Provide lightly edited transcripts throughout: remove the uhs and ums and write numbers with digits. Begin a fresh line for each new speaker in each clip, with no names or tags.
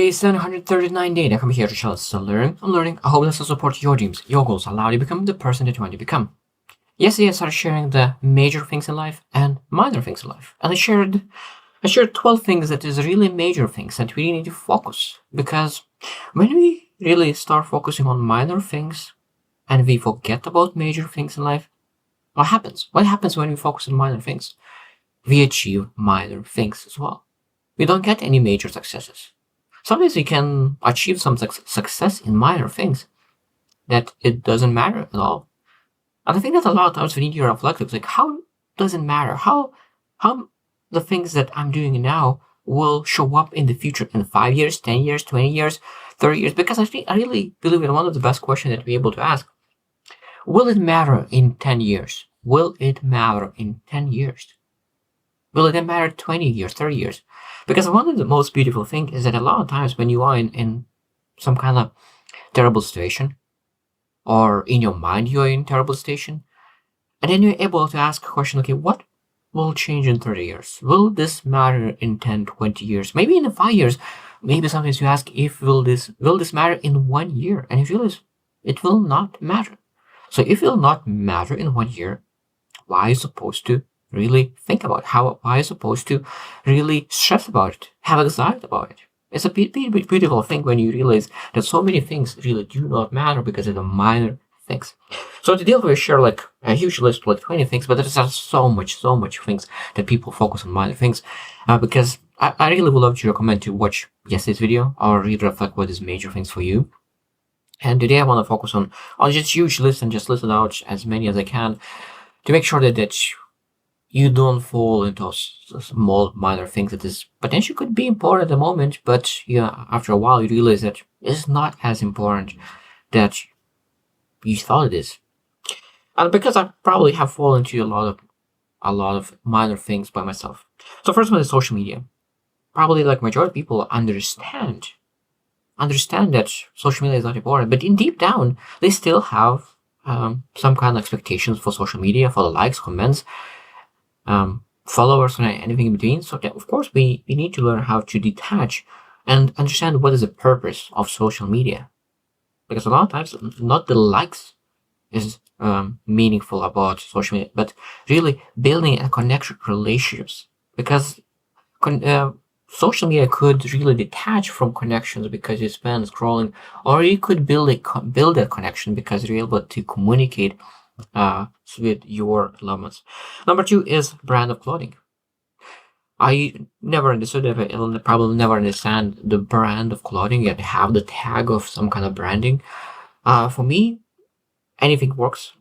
day 739 day that I'm here to challenge and learn. I'm learning. I hope this will support your dreams, your goals, allow you to become the person that you want to become. Yesterday I started sharing the major things in life and minor things in life. And I shared 12 things that is really major things that we need to focus. Because when we really start focusing on minor things and we forget about major things in life, what happens? What happens when we focus on minor things? We achieve minor things as well. We don't get any major successes. Sometimes we can achieve some success in minor things that it doesn't matter at all. And I think that a lot of times we need to reflect. It's like, how does it matter? How the things that I'm doing now will show up in the future in 5 years, 10 years, 20 years, 30 years? Because I really believe in one of the best questions that we're able to ask. Will it matter in 10 years? Will it matter in 10 years? Will it matter 20 years, 30 years? Because one of the most beautiful things is that a lot of times when you are in some kind of terrible situation, or in your mind you're in terrible situation, and then you're able to ask a question, okay, what will change in 30 years? Will this matter in 10, 20 years? Maybe in 5 years. Maybe sometimes you ask, if will this matter in 1 year? And you realize it will not matter. So if it will not matter in 1 year, why are you supposed to really think about it? Why are you supposed to really stress about it, have anxiety about it? It's a beautiful thing when you realize that so many things really do not matter because of the minor things. So today we'll share like a huge list of like 20 things, but there's so much things that people focus on minor things. Because I really would love to recommend to watch yesterday's video or really reflect what is major things for you. And today I want to focus on just huge list and just list it out as many as I can to make sure that you don't fall into small minor things that is potentially could be important at the moment, but after a while you realize that it's not as important that you thought it is. And because I probably have fallen into a lot of minor things by myself. So first one is social media. Probably like majority of people understand that social media is not important, but in deep down they still have some kind of expectations for social media, for the likes, comments, followers, and anything in between. So that, of course, we need to learn how to detach and understand what is the purpose of social media. Because a lot of times, not the likes is meaningful about social media, but really building a connection, relationships. Because social media could really detach from connections because you spend scrolling, or you could build a connection because you're able to communicate with your loved ones. Number 2 is brand of clothing. I never understood it. I'll probably never understand the brand of clothing and have the tag of some kind of branding. For me, anything works.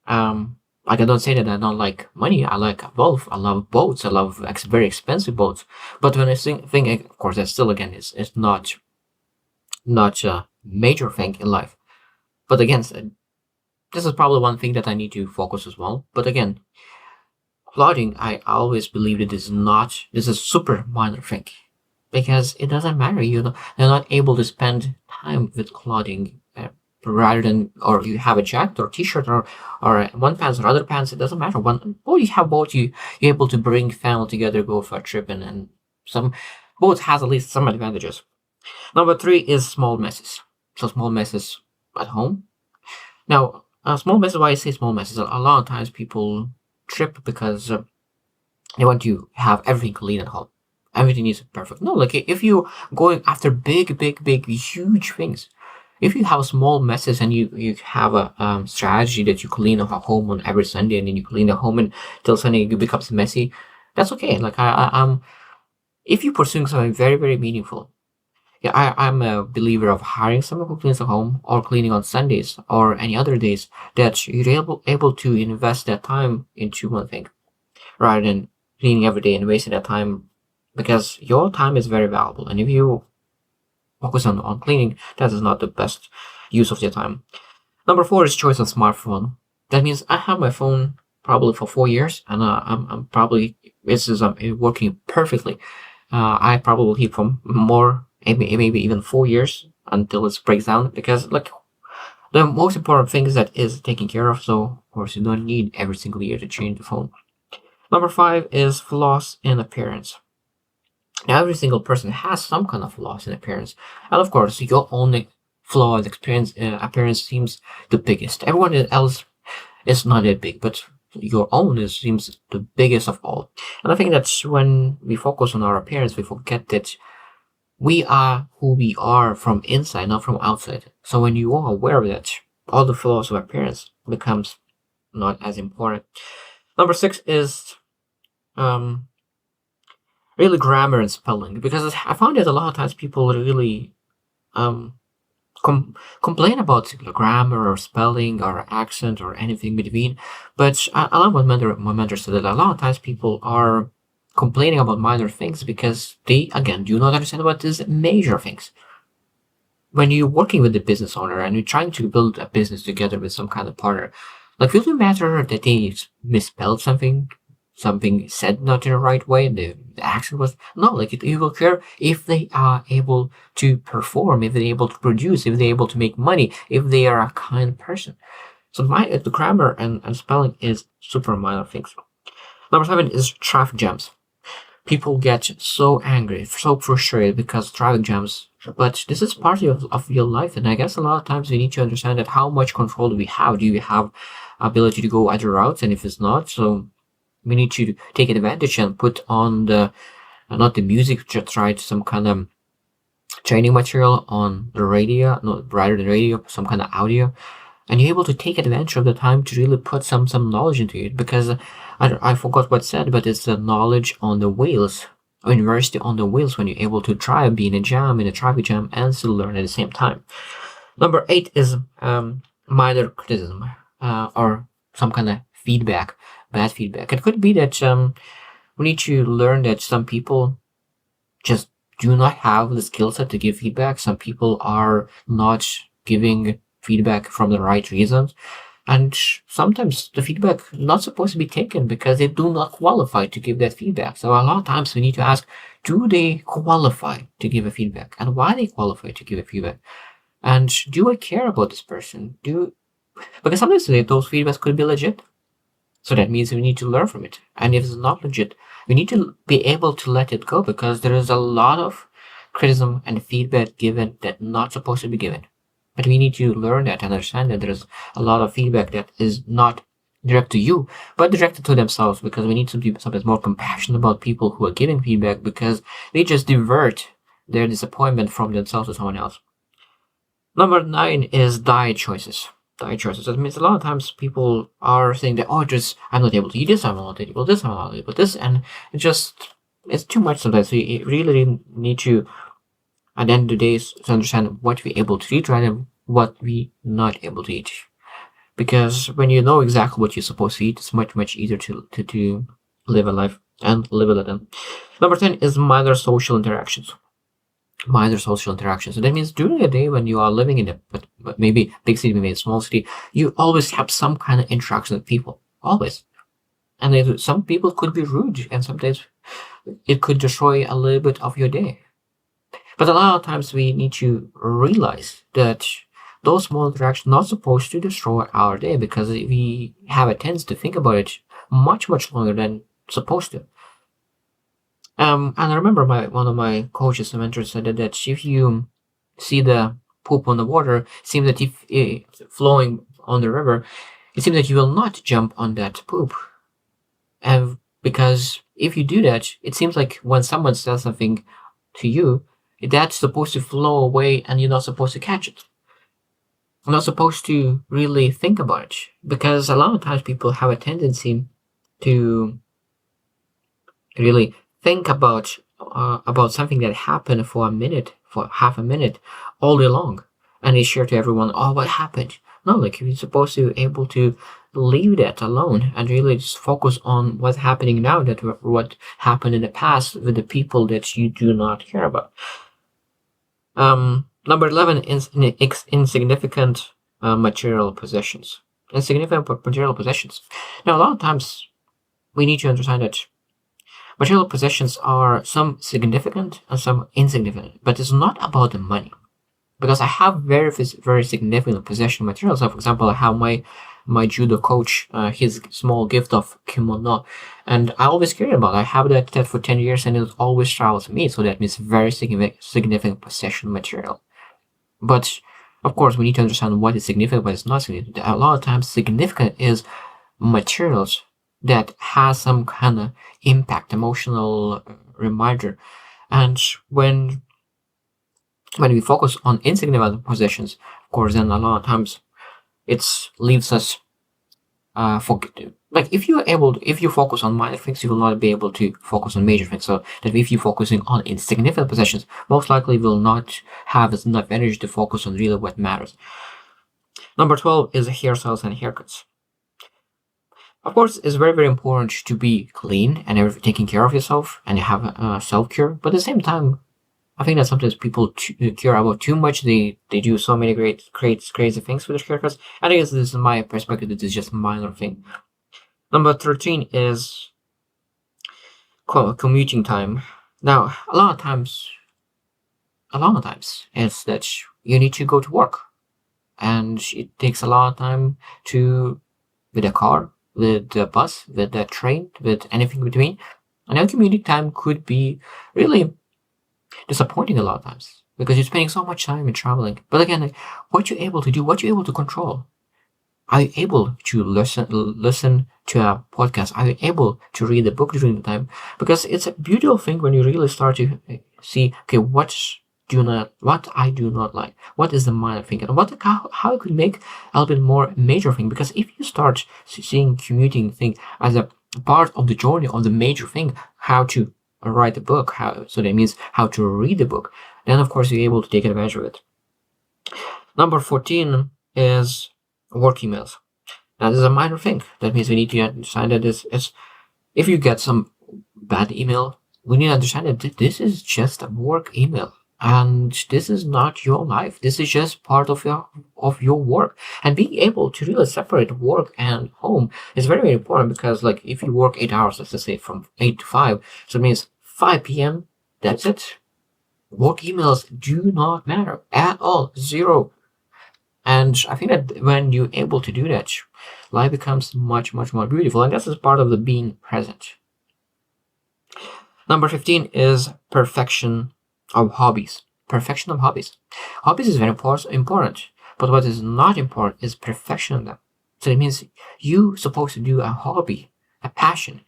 Like I don't say that I don't like money. I like both. I love boats. I love very expensive boats. But when I think, of course, that still again is not a major thing in life. But again, this is probably one thing that I need to focus as well. But again, clothing, I always believe that this is a super minor thing, because it doesn't matter. You're not able to spend time with clothing rather than, or you have a jacket or t-shirt or one pants or other pants. It doesn't matter. You have both. You're able to bring family together, go for a trip, and some both has at least some advantages. Number 3 is small messes. So small messes at home. Now, small messes. Why I say small messes? A lot of times people trip because they want to have everything clean at home. Everything is perfect. No, like if you're going after big, huge things, if you have small messes and you have a strategy that you clean a home on every Sunday, and then you clean the home until Sunday it becomes messy, that's okay. Like I'm, if you're pursuing something very, very meaningful, I'm a believer of hiring someone who cleans the home, or cleaning on Sundays or any other days, that you're able to invest that time into one thing rather than cleaning every day and wasting that time, because your time is very valuable. And if you focus on cleaning, that is not the best use of your time. Number 4 is choice of smartphone. That means I have my phone probably for 4 years, and I'm probably working perfectly. I probably keep for more, maybe even 4 years until it breaks down, because like the most important thing is that is taken care of. So of course you don't need every single year to change the phone. Number 5 is flaws in appearance. Every single person has some kind of flaws in appearance, and of course, your own flaw and experience appearance seems the biggest. Everyone else is not that big, but your own seems the biggest of all. And I think that when we focus on our appearance, we forget that we are who we are from inside, not from outside. So when you are aware of that, all the flaws of appearance becomes not as important. Number six is um, really grammar and spelling, because I found that a lot of times people really um, complain about grammar or spelling or accent or anything between. But I love what my mentor said, that a lot of times people are complaining about minor things because they, again, do not understand what is major things. When you're working with the business owner and you're trying to build a business together with some kind of partner, like, will it matter that they misspelled something said not in the right way, and the accent was no, like, you will care if they are able to perform, if they're able to produce, if they're able to make money, if they are a kind person. So the grammar and spelling is super minor things. Number seven is traffic jams. People get so angry, so frustrated because traffic jams. But this is part of your life, and I guess a lot of times we need to understand that how much control do we have? Do we have ability to go other routes? And if it's not, so we need to take advantage and put on the not the music, just try some kind of training material on the radio, no, rather than radio, some kind of audio, and you're able to take advantage of the time to really put some knowledge into it. Because I forgot what said, but it's the knowledge on the wheels, or university on the wheels, when you're able to try be in a jam, in a traffic jam, and still learn at the same time. Number eight is minor criticism or some kind of feedback, bad feedback. It could be that we need to learn that some people just do not have the skill set to give feedback. Some people are not giving feedback from the right reasons. And sometimes the feedback not supposed to be taken because they do not qualify to give that feedback. So a lot of times we need to ask, do they qualify to give a feedback? And why they qualify to give a feedback? And do I care about this person? Because sometimes those feedbacks could be legit. So that means we need to learn from it. And if it's not legit, we need to be able to let it go, because there is a lot of criticism and feedback given that not supposed to be given. But we need to learn that and understand that there's a lot of feedback that is not directed to you, but directed to themselves, because we need to be sometimes more compassionate about people who are giving feedback, because they just divert their disappointment from themselves to someone else. Number nine is diet choices. Diet choices. That means a lot of times people are saying that, oh, just I'm not able to eat this, I'm not able to this, I'm not able to this, and it's too much sometimes. So you really need to, at the end of the day, to understand what we're able to eat rather than what we're not able to eat. Because when you know exactly what you're supposed to eat, it's much easier to live a life and live it in. Number 10 is minor social interactions. Minor social interactions. So that means during a day when you are living in a but maybe big city, maybe a small city, you always have some kind of interaction with people. Always. And some people could be rude, and sometimes it could destroy a little bit of your day. But a lot of times we need to realize that those small interactions are not supposed to destroy our day, because we have a tendency to think about it much longer than supposed to. And I remember one of my coaches and mentors said that if you see the poop on the water, it seems that if it's flowing on the river, it seems that you will not jump on that poop. And because if you do that, it seems like when someone says something to you, that's supposed to flow away and you're not supposed to catch it. You're not supposed to really think about it, because a lot of times people have a tendency to really think about something that happened for a minute, for half a minute, all day long, and they share to everyone, oh, what happened? No, like, you're supposed to be able to leave that alone and really just focus on what's happening now, that what happened in the past with the people that you do not care about. Number 11 is insignificant material possessions. Insignificant material possessions. Now, a lot of times we need to understand that material possessions are some significant and some insignificant, but it's not about the money. Because I have very significant possession materials. So, for example, I have my my judo coach his small gift of kimono, and I always cared about it. I have that for 10 years, and it always travels with me. So that means very significant possession material. But of course, we need to understand what is significant, what is not significant. A lot of times, significant is materials that has some kind of impact, emotional reminder. And when we focus on insignificant possessions, of course, then a lot of times it leaves us forget. Like if you focus on minor things, you will not be able to focus on major things. So that if you're focusing on insignificant possessions, most likely will not have enough energy to focus on really what matters. Number 12 is hairstyles and haircuts. Of course, it's very, very important to be clean and taking care of yourself and have self-care. But at the same time, I think that sometimes people care about too much. They do so many crazy things with their haircuts. I think this is my perspective. This is just a minor thing. Number 13 is commuting time. Now, a lot of times, it's that you need to go to work, and it takes a lot of time with a car, with the bus, with the train, with anything between. And then commuting time could be really disappointing a lot of times because you're spending so much time in traveling. But again, like, what you're able to do, what you're able to control. Are you able to listen to a podcast? Are you able to read a book during the time? Because it's a beautiful thing when you really start to see, okay, what I do not like, what is the minor thing, and how it could make a little bit more major thing. Because if you start seeing commuting thing as a part of the journey of the major thing, how to write a book, so that means how to read the book, then of course you're able to take advantage of it. Number 14 is work emails. Now, this is a minor thing. That means we need to understand that if you get some bad email, we need to understand that this is just a work email, and this is not your life. This is just part of your work. And being able to really separate work and home is very, very important, because like if you work 8 hours, let's just say from 8 to 5, so it means 5 p.m. That's it. Work emails do not matter at all. Zero. And I think that when you're able to do that, life becomes much, much more beautiful. And this is part of the being present. Number 15 is perfection of hobbies. Perfection of hobbies. Hobbies is very important. But what is not important is perfection of them. So it means you're supposed to do a hobby, a passion,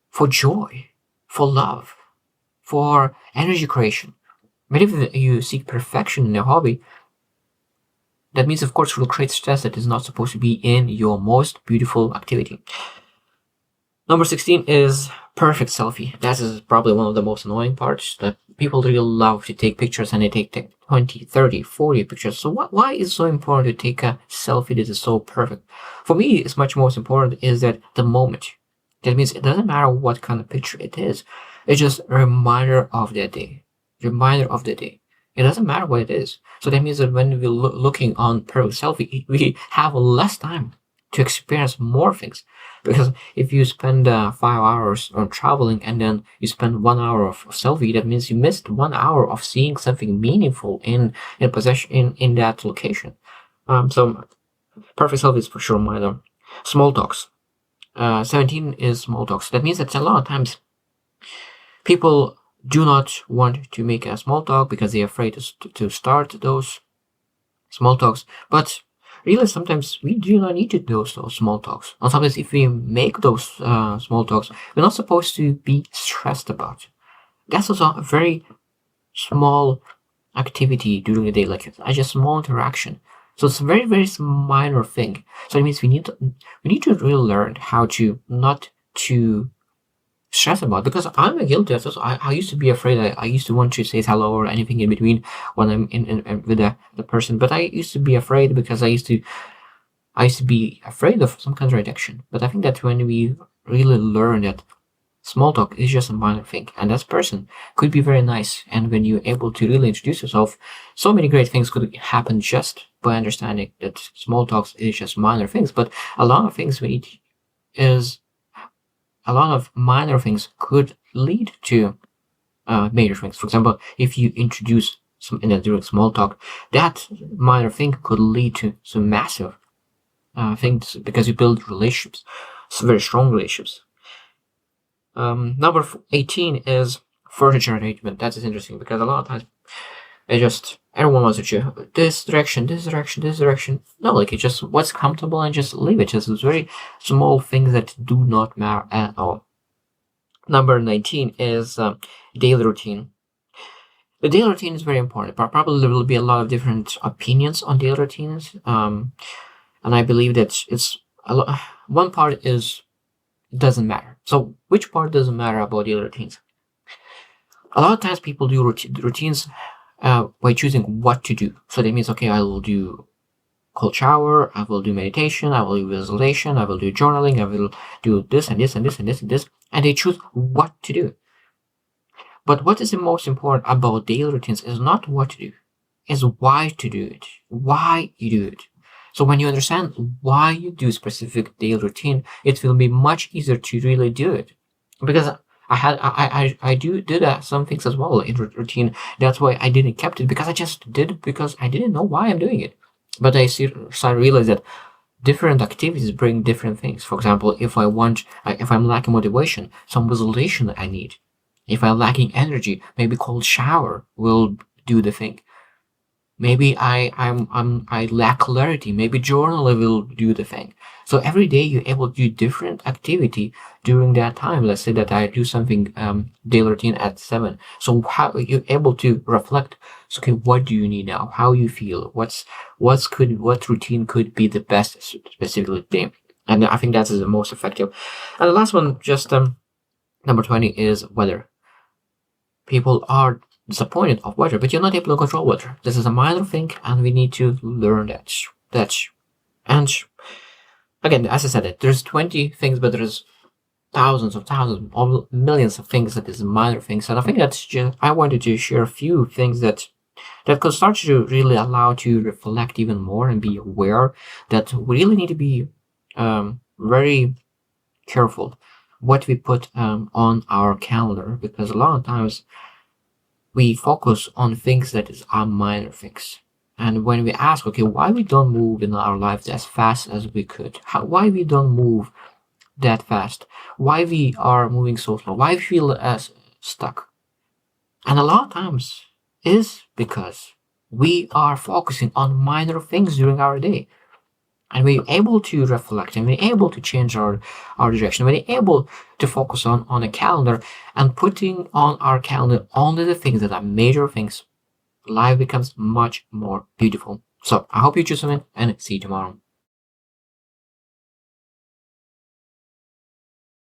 for joy, for love, for energy creation. But if you seek perfection in a hobby, that means, of course, it will create stress that is not supposed to be in your most beautiful activity. Number 16 is perfect selfie. That is probably one of the most annoying parts, that people really love to take pictures, and they take 20, 30, 40 pictures. So why is it so important to take a selfie that is so perfect? For me, it's much more important is that the moment. That means it doesn't matter what kind of picture it is. It's just a reminder of that day. Reminder of the day. It doesn't matter what it is. So that means that when we're looking on perfect selfie, we have less time to experience more things. Because if you spend 5 hours on traveling and then you spend 1 hour of selfie, that means you missed 1 hour of seeing something meaningful in that location. So perfect selfie is for sure minor. Small talks. 17 is small talks. That means that a lot of times people do not want to make a small talk because they're afraid to start those small talks. But really, sometimes we do not need to do those small talks. And sometimes if we make those small talks, we're not supposed to be stressed about it. That's also a very small activity during the day, like just small interaction. So it's a very, very minor thing. So it means we need to really learn how to not to stress about it, because I'm guilty of this. I used to be afraid. I used to want to say hello or anything in between when I'm in with the person. But I used to be afraid because I used to be afraid of some kind of rejection. But I think that when we really learn that small talk is just a minor thing, and that person could be very nice, and when you're able to really introduce yourself, so many great things could happen just by understanding that small talks is just minor things. But a lot of things a lot of minor things could lead to major things. For example, if you introduce some in a direct small talk, that minor thing could lead to some massive things because you build relationships, very strong relationships. Number 18 is furniture arrangement. That is interesting because a lot of times everyone wants to choose this direction, this direction, this direction. No, like it's just what's comfortable and just leave it. Just very small things that do not matter at all. Number 19 is daily routine. The daily routine is very important. Probably there will be a lot of different opinions on daily routines. And I believe that it's a lot. One part is doesn't matter. So which part doesn't matter about daily routines? A lot of times people do routines by choosing what to do. So that means, okay, I will do cold shower, I will do meditation, I will do visualization, I will do journaling, I will do this and this and this and this and this, and they choose what to do. But what is the most important about daily routines is not what to do, is why to do it, why you do it. So when you understand why you do specific daily routine, it will be much easier to really do it. Because I did some things as well in routine. That's why I didn't kept it, because I just did it because I didn't know why I'm doing it. But I realized that different activities bring different things. For example, if I'm lacking motivation, some visualization I need. If I'm lacking energy, maybe cold shower will do the thing. Maybe I lack clarity. Maybe journal will do the thing. So every day you're able to do different activity during that time. Let's say that I do something daily routine at 7. So how you're able to reflect. So okay, what do you need now? How you feel? What routine could be the best specifically day? And I think that is the most effective. And the last one, just number 20 is weather. People are disappointed of weather, but you're not able to control weather. This is a minor thing, and we need to learn that. And again, as I said, there's 20 things, but there's thousands, or millions of things that is minor things. And I think that's just, I wanted to share a few things that could start to really allow you to reflect even more and be aware that we really need to be very careful what we put on our calendar, because a lot of times we focus on things that is our minor things. And when we ask, okay, why we don't move in our lives as fast as we could, why we don't move that fast, why we are moving so slow, why we feel as stuck, and a lot of times is because we are focusing on minor things during our day. And we're able to reflect, and we're able to change our direction. We're able to focus on a calendar and putting on our calendar only the things that are major things. Life becomes much more beautiful. So I hope you choose something, and see you tomorrow.